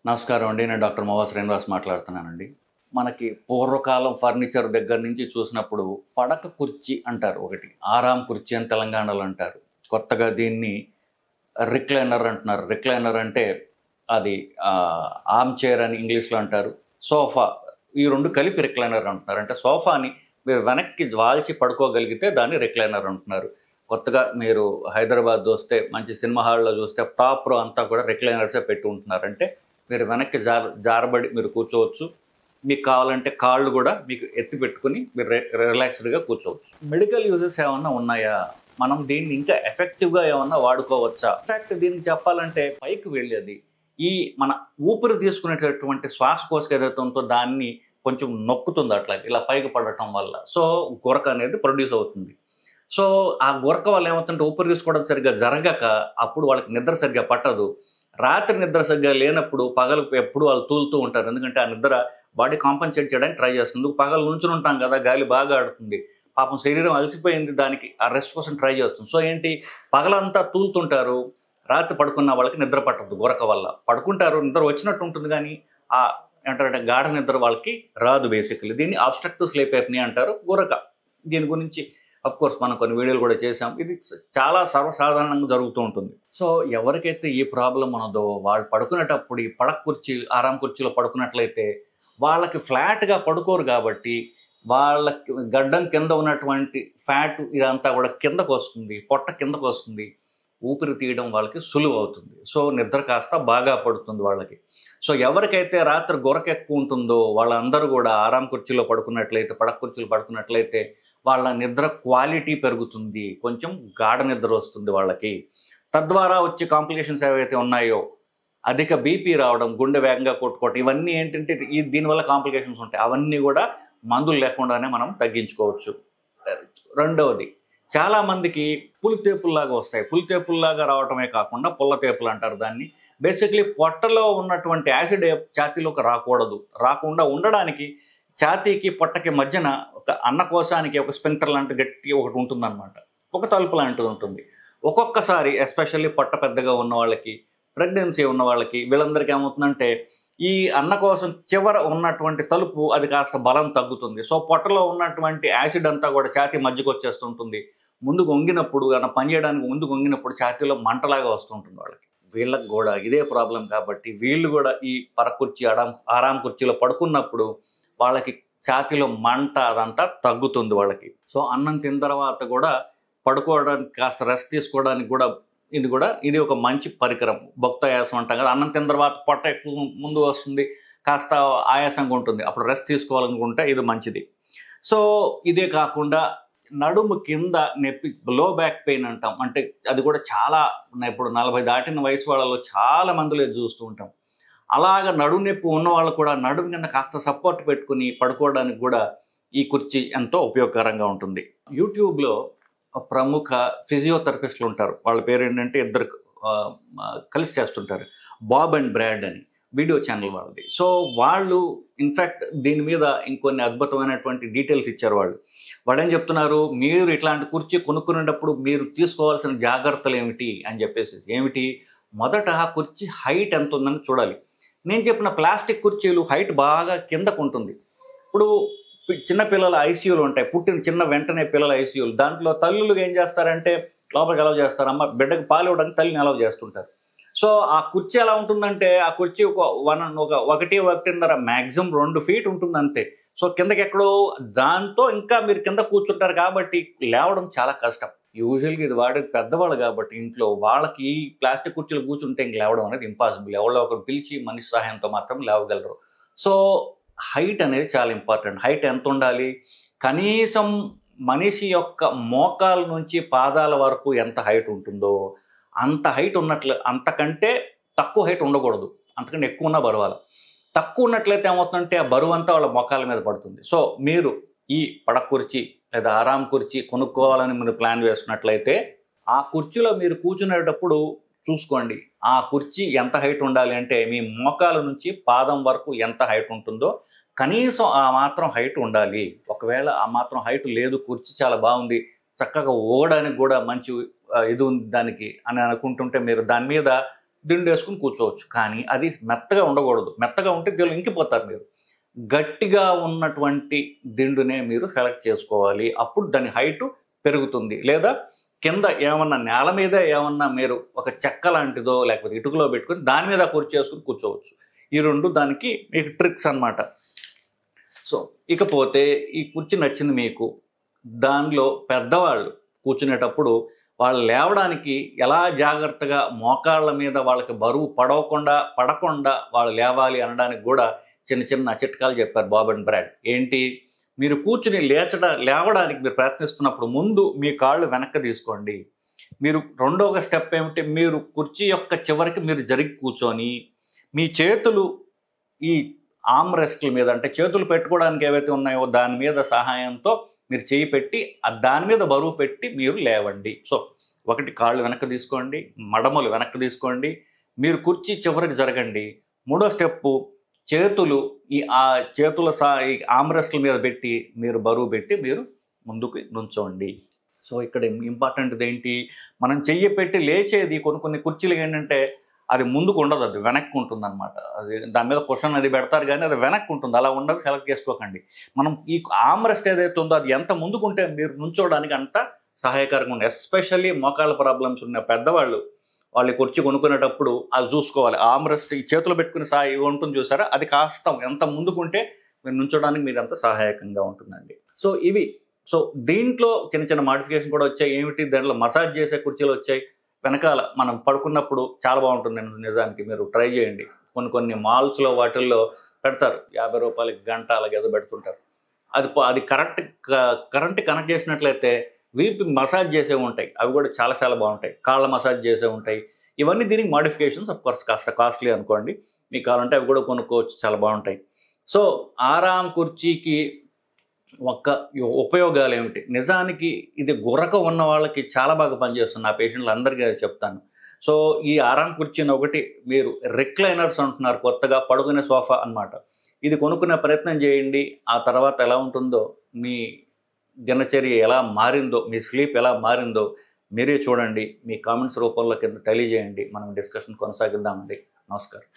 నమస్కారం అండి. నేను డాక్టర్ మొవ్వా శ్రీనివాస్ మాట్లాడుతున్నానండి. మనకి పూర్వకాలం ఫర్నిచర్ దగ్గర నుంచి చూసినప్పుడు పడక కుర్చీ అంటారు ఒకటి. ఆరాం కుర్చీ అని తెలంగాణలో అంటారు. కొత్తగా దీన్ని రిక్లైనర్ అంటున్నారు. రిక్లైనర్ అంటే అది ఆర్మ్ చైర్ అని ఇంగ్లీష్‌లో అంటారు. సోఫా ఈ 2 కలిపి రిక్లైనర్ అంటున్నారు. అంటే సోఫాని మీరు వెనక్కి వాల్చి పడుకోగలిగితే దాన్ని రిక్లైనర్ అంటున్నారు. కొత్తగా మీరు హైదరాబాద్ వస్తే మంచి సినిమా హాల్‌లో చూస్తే టాప్ రో అంతా కూడా రిక్లైనర్సే పెట్టి ఉంటున్నారు. అంటే మీరు వెనక్కి జారబడి మీరు కూర్చోవచ్చు. మీకు కావాలంటే కాళ్ళు కూడా మీకు ఎత్తి పెట్టుకుని మీరు రిలాక్స్డ్‌గా కూర్చోవచ్చు. మెడికల్ యూజెస్ ఏమన్నా ఉన్నాయా? మనం దీన్ని ఇంకా ఎఫెక్టివ్‌గా ఏమన్నా వాడుకోవచ్చా? ఇన్‌ఫాక్ట్ దీనికి చెప్పాలంటే పైకి వెళ్ళేది ఈ మన ఊపిరి తీసుకునేటటువంటి శ్వాసకోశం ఏదైతే ఉందో దాన్ని కొంచెం నొక్కుతుంది అట్లా ఇలా పైకి పడటం వల్ల. సో గురక అనేది ప్రొడ్యూస్ అవుతుంది. సో ఆ గురక వల్ల ఏమవుతుందంటే ఊపిరి తీసుకోవడం సరిగ్గా జరగక అప్పుడు వాళ్ళకి నిద్ర సరిగ్గా పట్టదు. రాత్రి నిద్ర సరిగ్గా లేనప్పుడు పగలు ఎప్పుడు వాళ్ళు తూలుతూ ఉంటారు. ఎందుకంటే ఆ నిద్ర బాడీ కాంపెన్సేట్ చేయడానికి ట్రై చేస్తుంది. పగలు నుంచుని ఉంటాం కదా, గాలి బాగా ఆడుతుంది. పాపం శరీరం అలసిపోయింది, దానికి ఆ రెస్ట్ కోసం ట్రై చేస్తుంది. సో ఏంటి, పగలంతా తూలుతుంటారు, రాత్రి పడుకున్న వాళ్ళకి నిద్ర పట్టదు గురక వల్ల. పడుకుంటారు, నిద్ర వచ్చినట్టు ఉంటుంది కానీ ఆ ఏంటంటే గాఢ నిద్ర వాళ్ళకి రాదు. బేసికలీ దీన్ని అబ్స్ట్రక్టివ్ స్లీప్ ఎప్నియా అంటారు, గురక. దీని గురించి కోర్స్ మనం కొన్ని వీడియోలు కూడా చేసాం. ఇది చాలా సర్వసాధారణంగా జరుగుతూ ఉంటుంది. సో ఎవరికైతే ఈ ప్రాబ్లం ఉన్నదో వాళ్ళు పడుకునేటప్పుడు ఈ పడక కుర్చీ ఆరాం కుర్చీలో పడుకున్నట్లయితే వాళ్ళకి ఫ్లాట్గా పడుకోరు కాబట్టి వాళ్ళకి గడ్డం కింద ఉన్నటువంటి ఫ్యాట్ ఇదంతా కూడా కిందకు వస్తుంది, పొట్ట కిందకు వస్తుంది. ఊపిరి తీయడం వాళ్ళకి సులువు అవుతుంది. సో నిద్ర కాస్త బాగా పడుతుంది వాళ్ళకి. సో ఎవరికైతే రాత్రి గురక ఎక్కువ ఉంటుందో వాళ్ళందరూ కూడా ఆరాం కుర్చీలో పడుకున్నట్లయితే, పడక కుర్చీలో పడుకున్నట్లయితే వాళ్ళ నిద్ర క్వాలిటీ పెరుగుతుంది, కొంచెం గాఢ నిద్ర వస్తుంది వాళ్ళకి. తద్వారా వచ్చే కాంప్లికేషన్స్ ఏవైతే ఉన్నాయో, అధిక బీపీ రావడం, గుండె వేగంగా కొట్టుకోవటం, ఇవన్నీ ఏంటంటే దీనివల్ల కాంప్లికేషన్స్ ఉంటాయి. అవన్నీ కూడా మందులు లేకుండానే మనం తగ్గించుకోవచ్చు. రెండవది, చాలామందికి పులితేపుల్లాగా వస్తాయి. పులితేపుల్లాగా రావటమే కాకుండా పుల్లతేపులు అంటారు దాన్ని. బేసిక్లీ పొట్టలో ఉన్నటువంటి యాసిడ్ ఛాతీలోకి రాకుండా ఉండడానికి ఛాతీకి పొట్టకి మధ్యన ఒక అన్నకోశానికి ఒక స్పింక్టర్ లాంటి గట్టి ఒకటి ఉంటుందన్నమాట. ఒక తలుపు లాంటిది ఉంటుంది. ఒక్కొక్కసారి ఎస్పెషల్లీ పొట్ట పెద్దగా ఉన్న వాళ్ళకి, ప్రెగ్నెన్సీ ఉన్న వాళ్ళకి, వీళ్ళందరికీ ఏమవుతుందంటే ఈ అన్నకోశం చివర ఉన్నటువంటి తలుపు అది కాస్త బలం తగ్గుతుంది. సో పొట్టలో ఉన్నటువంటి యాసిడ్ అంతా కూడా ఛాతీ మధ్యకు వచ్చేస్తుంటుంది. ముందుకు వంగినప్పుడు పని చేయడానికి ముందుకు వంగినప్పుడు ఛాతీలో మంటలాగా వస్తుంటుంది వాళ్ళకి. వీళ్ళకి కూడా ఇదే ప్రాబ్లం కాబట్టి వీళ్ళు కూడా ఈ పరకుర్చీ ఆరాం కుర్చీలో పడుకున్నప్పుడు వాళ్ళకి ఛాతీలో మంట అదంతా తగ్గుతుంది వాళ్ళకి. సో అన్నం తిన్న తర్వాత కూడా పడుకోవడానికి కాస్త రెస్ట్ తీసుకోవడానికి కూడా ఇది ఒక మంచి పరికరం. భక్తాయాసం అంటాం కదా, అన్నం తిన్న తర్వాత పొట్ట ఎక్కువ ముందు వస్తుంది, కాస్త ఆయాసంగా ఉంటుంది, అప్పుడు రెస్ట్ తీసుకోవాలనుకుంటే ఇది మంచిది. సో ఇదే కాకుండా నడుము కింద నొప్పి, లో బ్యాక్ పెయిన్ అంటాం. అంటే అది కూడా చాలా ఇప్పుడు 40 దాటిన వయసు వాళ్ళలో చాలా మందిలో చూస్తూ ఉంటాం. అలాగ నడుము నొప్పి ఉన్న వాళ్ళు కూడా నడుము కింద కాస్త సపోర్ట్ పెట్టుకుని పడుకోవడానికి కూడా ఈ కుర్చీ ఎంతో ఉపయోగకరంగా ఉంటుంది. యూట్యూబ్లో ప్రముఖ ఫిజియోథెరపిస్టులు ఉంటారు. వాళ్ళ పేరు ఏంటంటే ఇద్దరు కలిసి చేస్తుంటారు, బాబ్ అండ్ బ్రాడ్ అని వీడియో ఛానల్ వాళ్ళది. సో వాళ్ళు ఇన్ఫ్యాక్ట్ దీని మీద ఇంకొన్ని అద్భుతమైనటువంటి డీటెయిల్స్ ఇచ్చారు. వాళ్ళు ఏం చెప్తున్నారు, మీరు ఇట్లాంటి కుర్చీ కొనుక్కునేటప్పుడు మీరు తీసుకోవాల్సిన జాగ్రత్తలు ఏమిటి అని చెప్పేసి. ఏమిటి, మొదట ఆ కుర్చీ హైట్ ఎంత ఉందని చూడాలి. నేను చెప్పిన ప్లాస్టిక్ కుర్చీలు హైట్ బాగా కిందకు ఉంటుంది. ఇప్పుడు చిన్నపిల్లల ఐసీయూలు ఉంటాయి, పుట్టిన చిన్న వెంటనే పిల్లల ఐసీయూలు, దాంట్లో తల్లులు ఏం చేస్తారంటే లోపలికి అలౌ చేస్తారు, అమ్మ బిడ్డకు పాలు ఇవ్వడానికి తల్లిని అలౌ చేస్తుంటారు. సో ఆ కుర్చీ ఎలా ఉంటుందంటే ఆ కుర్చీ ఒక 1.5 మ్యాక్సిమం 2 ఫీట్ ఉంటుంది అంతే. సో కిందకి ఎక్కడో దాంతో ఇంకా మీరు కింద కూర్చుంటారు కాబట్టి లేవడం చాలా కష్టం. యూజువల్గా ఇది వాడేది పెద్దవాళ్ళు కాబట్టి ఇంట్లో వాళ్ళకి ప్లాస్టిక్ కుర్చీలు కూర్చుంటే ఇంక లేవడం అనేది ఇంపాసిబుల్. ఎవరో ఒకరు పిలిచి మనిషి సహాయంతో మాత్రం లేవగలరు. సో హైట్ అనేది చాలా ఇంపార్టెంట్. హైట్ ఎంత ఉండాలి, కనీసం మనిషి యొక్క మోకాల నుంచి పాదాల వరకు ఎంత హైట్ ఉంటుందో అంత హైట్ అంతకంటే తక్కువ హైట్ ఉండకూడదు, అంతకంటే ఎక్కువ ఉన్నా బరువాల. తక్కువ ఉన్నట్లయితే ఏమవుతుందంటే ఆ బరువు అంతా వాళ్ళ మోకాల మీద పడుతుంది. సో మీరు ఈ పడక కుర్చీ లేదా ఆరాం కుర్చీ కొనుక్కోవాలని మీరు ప్లాన్ వేస్తున్నట్లయితే ఆ కుర్చీలో మీరు కూర్చునేటప్పుడు చూసుకోండి, ఆ కుర్చీ ఎంత హైట్ ఉండాలి అంటే మీ మోకాల నుంచి పాదం వరకు ఎంత హైట్ ఉంటుందో కనీసం ఆ మాత్రం హైట్ ఉండాలి. ఒకవేళ ఆ మాత్రం హైట్ లేదు, కుర్చీ చాలా బాగుంది, చక్కగా ఊగడానికి కూడా మంచి ఇది ఉంది దానికి అని అనుకుంటుంటే మీరు దాని మీద దిండు వేసుకుని కూర్చోవచ్చు. కానీ అది మెత్తగా ఉండకూడదు. మెత్తగా ఉంటే దీనిలో ఇంకిపోతారు మీరు. గట్టిగా ఉన్నటువంటి దిండునే మీరు సెలెక్ట్ చేసుకోవాలి. అప్పుడు దాని హైటు పెరుగుతుంది. లేదా కింద ఏమన్నా నేల మీద ఏమన్నా మీరు ఒక చెక్క లాంటిదో లేకపోతే ఇటుకలో పెట్టుకొని దాని మీద కుర్చీ చేసుకుని కూర్చోవచ్చు. ఈ 2 దానికి మీకు ట్రిక్స్ అన్నమాట. సో ఇకపోతే ఈ కుర్చీ నచ్చింది మీకు. దానిలో పెద్దవాళ్ళు కూర్చునేటప్పుడు వాళ్ళు లేవడానికి ఎలా జాగ్రత్తగా మోకాళ్ళ మీద వాళ్ళకి బరువు పడకుండా వాళ్ళు లేవాలి అనడానికి కూడా చిన్న చిన్న చిట్కాలు చెప్పారు బాబ్ అండ్ బ్రాడ్. ఏంటి? మీరు కూర్చుని లేవడానికి మీరు ప్రయత్నిస్తున్నప్పుడు ముందు మీ కాళ్ళు వెనక్కి తీసుకోండి. మీరు రెండవ స్టెప్ ఏమిటి? మీరు కుర్చీ యొక్క చివరికి మీరు జరిగి కూర్చొని మీ చేతులు ఈ ఆర్మ్ రెస్ట్ల మీద, అంటే చేతులు పెట్టుకోవడానికి ఏవైతే ఉన్నాయో దాని మీద సహాయంతో మీరు చేయి పెట్టి దాని మీద బరువు పెట్టి మీరు లేవండి. సో ఒకటి, కాళ్ళు వెనక్కి తీసుకోండి, మడమలు వెనక్కి తీసుకోండి, మీరు కుర్చీ చివరికి జరగండి. మూడో స్టెప్పు, చేతులు ఈ ఆర్మ్ రెస్ట్ల మీద పెట్టి మీరు బరువు పెట్టి మీరు ముందుకు నుంచోండి. సో ఇక్కడ ఇంపార్టెంట్ది ఏంటి? మనం చెయ్యి పెట్టి లేచేది కొన్ని కుర్చీలు ఏంటంటే అది ముందుకు ఉండదు, అది వెనక్కి ఉంటుంది అనమాట. అది దాని మీద క్వశ్చన్ అది పెడతారు కానీ అది వెనక్కి ఉంటుంది. అలా ఉండదు, సెలెక్ట్ చేసుకోకండి. మనం ఈ ఆర్మ్ రెస్ట్ ఏదైతే ఉందో అది ఎంత ముందుకుంటే మీరు నుంచోడానికి అంత సహాయకరంగా ఉంది. ఎస్పెషల్లీ మోకాళ్ళ ప్రాబ్లమ్స్ ఉన్న పెద్దవాళ్ళు వాళ్ళు కుర్చీ కొనుక్కునేటప్పుడు అది చూసుకోవాలి. ఆర్మ్ రెస్ట్ ఈ చేతులు పెట్టుకుని ఉంటుంది చూసారా, అది కాస్త ఎంత ముందుకుంటే మీరు నుంచోడానికి మీరు అంత సహాయకంగా ఉంటుందండి. సో ఇవి. సో దీంట్లో చిన్న చిన్న మాడిఫికేషన్ కూడా వచ్చాయి. ఏమిటి? దాంట్లో మసాజ్ చేసే కుర్చీలు వచ్చాయి. వెనకాల మనం పడుకున్నప్పుడు చాలా బాగుంటుంది. నిజానికి మీరు ట్రై చేయండి. కొన్ని మాల్స్లో వాటిల్లో పెడతారు, 50 రూపాయలకి గంట అలాగేదో పెడుతుంటారు. అది కరెంట్ కనెక్ట్ చేసినట్లయితే వీపు మసాజ్ చేసేవి ఉంటాయి, అవి కూడా చాలా చాలా బాగుంటాయి. కాళ్ళ మసాజ్ చేసే ఉంటాయి. ఇవన్నీ దీనికి మాడిఫికేషన్స్. ఆఫ్ కోర్స్ కాస్త కాస్ట్లీ అనుకోండి. మీకు కావాలంటే అవి కూడా కొనుక్కోవచ్చు, చాలా బాగుంటాయి. సో ఆరామ్ కుర్చీకి ఉపయోగాలు ఏమిటి? నిజానికి ఇది గురక ఉన్న వాళ్ళకి చాలా బాగా పనిచేస్తుంది. నా పేషెంట్లు అందరికీ చెప్తాను. సో ఈ ఆరామ్ కుర్చీని ఒకటి మీరు రిక్లైనర్స్ అంటున్నారు, కొత్తగా పడుకునే సోఫా అన్నమాట. ఇది కొనుక్కునే ప్రయత్నం చేయండి. ఆ తర్వాత ఎలా ఉంటుందో, మీ దినచర్య ఎలా మారిందో, మీ స్లీప్ ఎలా మారిందో మీరే చూడండి. మీ కామెంట్స్ రూపంలో కింద తెలియజేయండి. మనం డిస్కషన్ కొనసాగిద్దామండి. నమస్కారం.